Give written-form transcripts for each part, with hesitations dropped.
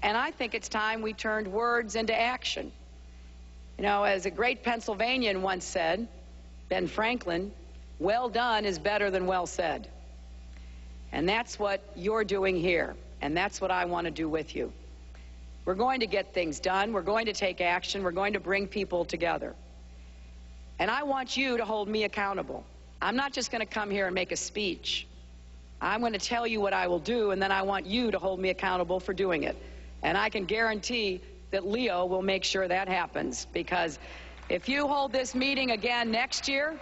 And I think it's time we turned words into action. You know, as a great Pennsylvanian once said, Ben Franklin, well done is better than well said. And that's what you're doing here, and that's what I want to do with you. We're going to get things done. We're going to take action. We're going to bring people together. And I want you to hold me accountable. I'm not just going to come here and make a speech. I'm going to tell you what I will do, and then I want you to hold me accountable for doing it. And I can guarantee that Leo will make sure that happens, because if you hold this meeting again next year,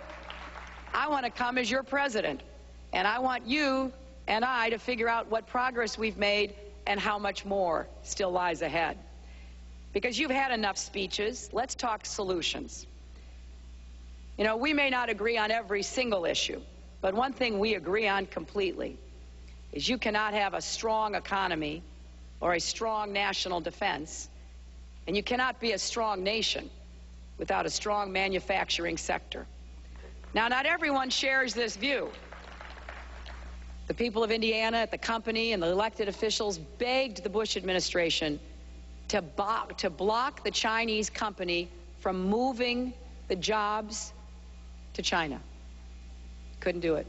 I want to come as your president, and I want you and I to figure out what progress we've made and how much more still lies ahead. Because you've had enough speeches. Let's talk solutions. You know, we may not agree on every single issue, but one thing we agree on completely is you cannot have a strong economy or a strong national defense, and you cannot be a strong nation without a strong manufacturing sector. Now, not everyone shares this view. The people of Indiana, the company, and the elected officials begged the Bush administration to block the Chinese company from moving the jobs to China. Couldn't do it.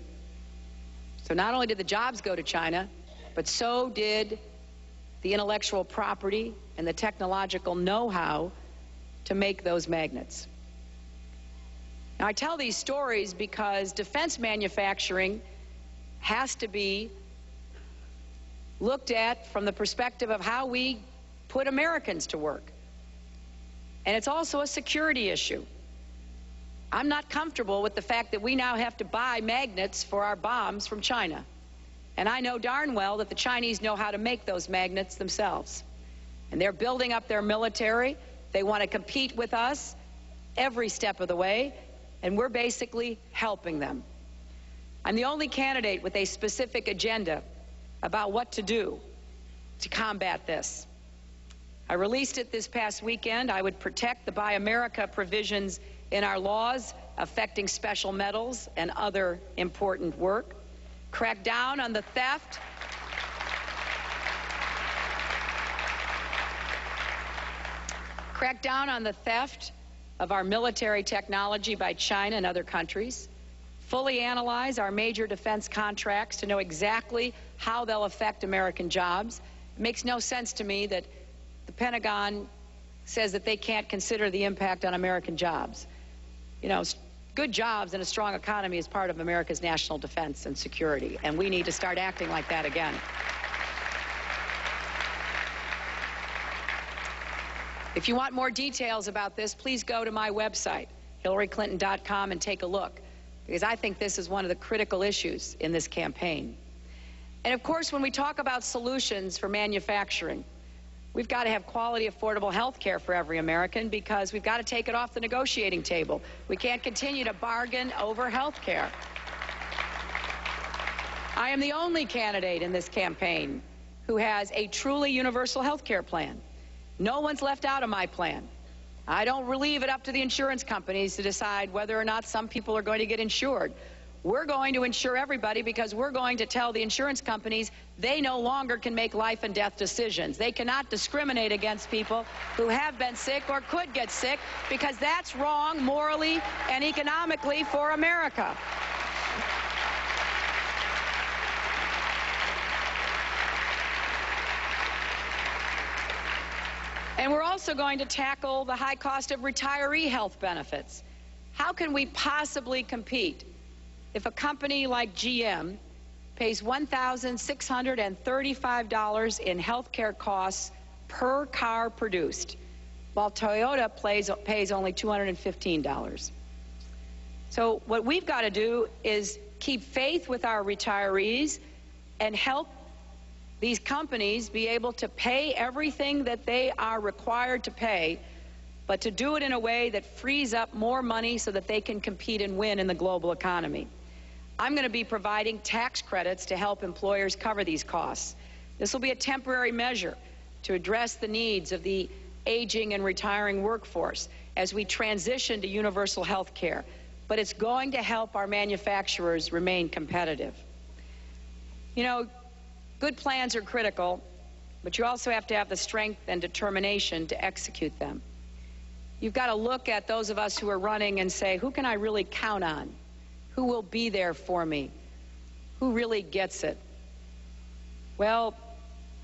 So not only did the jobs go to China, but so did the intellectual property and the technological know-how to make those magnets. Now, I tell these stories because defense manufacturing has to be looked at from the perspective of how we put Americans to work. And it's also a security issue. I'm not comfortable with the fact that we now have to buy magnets for our bombs from China. And I know darn well that the Chinese know how to make those magnets themselves. And they're building up their military. They want to compete with us every step of the way, and we're basically helping them. I'm the only candidate with a specific agenda about what to do to combat this. I released it this past weekend. I would protect the Buy America provisions in our laws affecting special metals and other important work, crack down on the theft, of our military technology by China and other countries, fully analyze our major defense contracts to know exactly how they'll affect American jobs. It makes no sense to me that the Pentagon says that they can't consider the impact on American jobs. You know, good jobs and a strong economy is part of America's national defense and security, and we need to start acting like that again. If you want more details about this, please go to my website, HillaryClinton.com, and take a look, because I think this is one of the critical issues in this campaign. And of course, when we talk about solutions for manufacturing, we've got to have quality, affordable health care for every American, because we've got to take it off the negotiating table. We can't continue to bargain over health care. I am the only candidate in this campaign who has a truly universal health care plan. No one's left out of my plan. I don't leave it up to the insurance companies to decide whether or not some people are going to get insured. We're going to insure everybody, because we're going to tell the insurance companies they no longer can make life and death decisions. They cannot discriminate against people who have been sick or could get sick, because that's wrong morally and economically for America. And we're also going to tackle the high cost of retiree health benefits. How can we possibly compete if a company like GM pays $1,635 in health care costs per car produced, while Toyota pays only $215? So what we've got to do is keep faith with our retirees and help these companies be able to pay everything that they are required to pay, but to do it in a way that frees up more money so that they can compete and win in the global economy. I'm going to be providing tax credits to help employers cover these costs. This will be a temporary measure to address the needs of the aging and retiring workforce as we transition to universal health care, but it's going to help our manufacturers remain competitive. You know, good plans are critical, but you also have to have the strength and determination to execute them. You've got to look at those of us who are running and say, who can I really count on? Who will be there for me? Who really gets it? Well,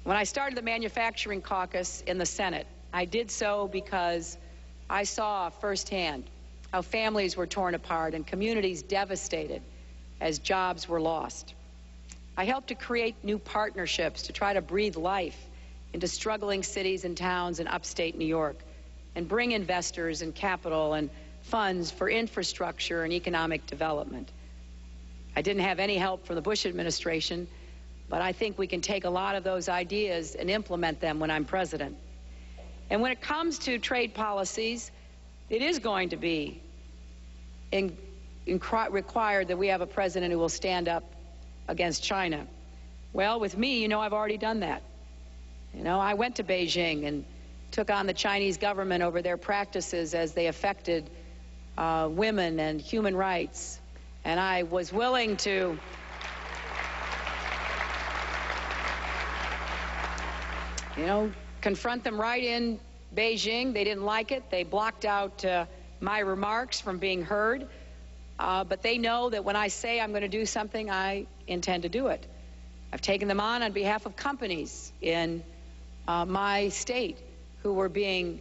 when I started the Manufacturing Caucus in the Senate, I did so because I saw firsthand how families were torn apart and communities devastated as jobs were lost. I helped to create new partnerships to try to breathe life into struggling cities and towns in upstate New York and bring investors and capital and funds for infrastructure and economic development. I didn't have any help from the Bush administration, but I think we can take a lot of those ideas and implement them when I'm president. And when it comes to trade policies, it is going to be required that we have a president who will stand up against China. Well, with me, you know, I've already done that. You know, I went to Beijing and took on the Chinese government over their practices as they affected women and human rights. And I was willing to confront them right in Beijing. They didn't like it. They blocked out my remarks from being heard. But they know that when I say I'm going to do something, I intend to do it. I've taken them on behalf of companies in my state who were being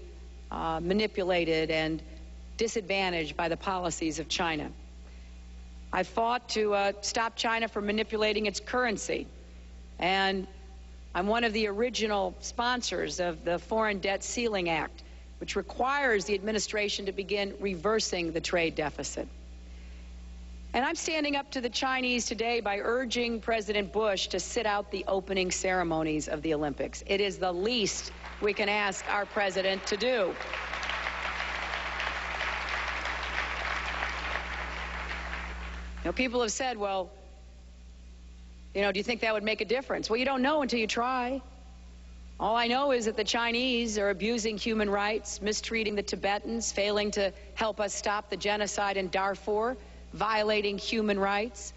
manipulated and disadvantaged by the policies of China. I fought to stop China from manipulating its currency. And I'm one of the original sponsors of the Foreign Debt Ceiling Act, which requires the administration to begin reversing the trade deficit. And I'm standing up to the Chinese today by urging President Bush to sit out the opening ceremonies of the Olympics. It is the least we can ask our president to do. People have said, well, do you think that would make a difference? Well, you don't know until you try. All I know is that the Chinese are abusing human rights, mistreating the Tibetans, failing to help us stop the genocide in Darfur, violating human rights.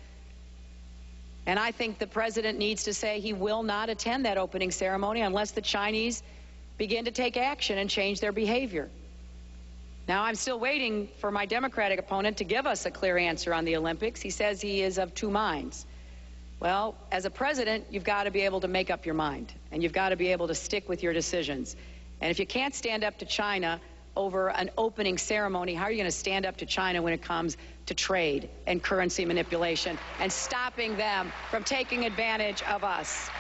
And I think the president needs to say he will not attend that opening ceremony unless the Chinese begin to take action and change their behavior. Now, I'm still waiting for my Democratic opponent to give us a clear answer on the Olympics. He says he is of two minds. Well, as a president, you've got to be able to make up your mind, and you've got to be able to stick with your decisions. And if you can't stand up to China over an opening ceremony, how are you going to stand up to China when it comes to trade and currency manipulation and stopping them from taking advantage of us?